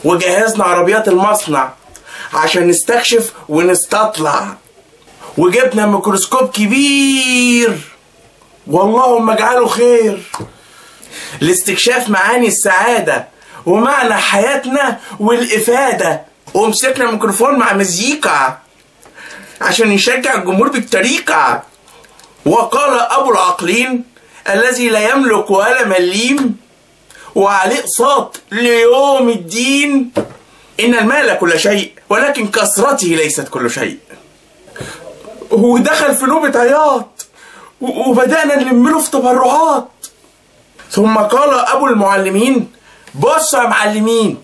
وجهزنا عربيات المصنع عشان نستكشف ونستطلع، وجبنا ميكروسكوب كبير واللهم اجعله خير لاستكشاف معاني السعادة ومعنى حياتنا والإفادة، ومسكنا ميكروفون مع مزيكا عشان نشجع الجمهور بالطريقة. وقال أبو العقلين الذي لا يملك ولا مليم وعليه اقساط ليوم الدين: إن المال كل شيء ولكن كثرته ليست كل شيء. ودخل في نوبة عياط وبدأنا نلمله في تبرعات. ثم قال أبو المعلمين: بصوا يا معلمين،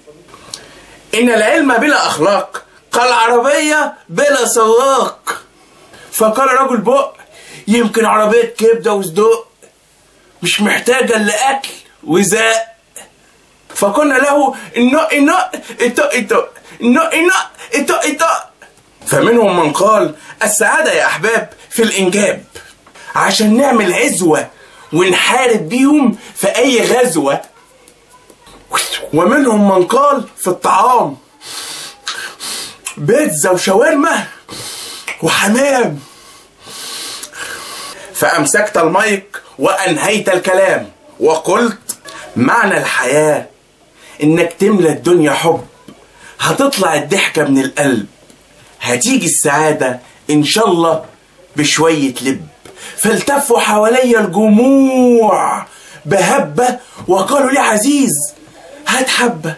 إن العلم بلا أخلاق كالعربية بلا سواق. فقال رجل بق: يمكن عربية كبدة وصدق مش محتاجة إلا أكل وزاق. فقلنا له: النق فمنهم من قال: السعادة يا أحباب في الإنجاب، عشان نعمل عزوة ونحارب بيهم في أي غزوة. ومنهم من قال: في الطعام بيتزا وشاورما وحمام. فأمسكت المايك وأنهيت الكلام وقلت: معنى الحياة إنك تملى الدنيا حب، هتطلع الضحكة من القلب، هتيجي السعادة إن شاء الله بشوية لب. فالتفوا حوالي الجموع بهبة وقالوا لي: عزيز هات حبة.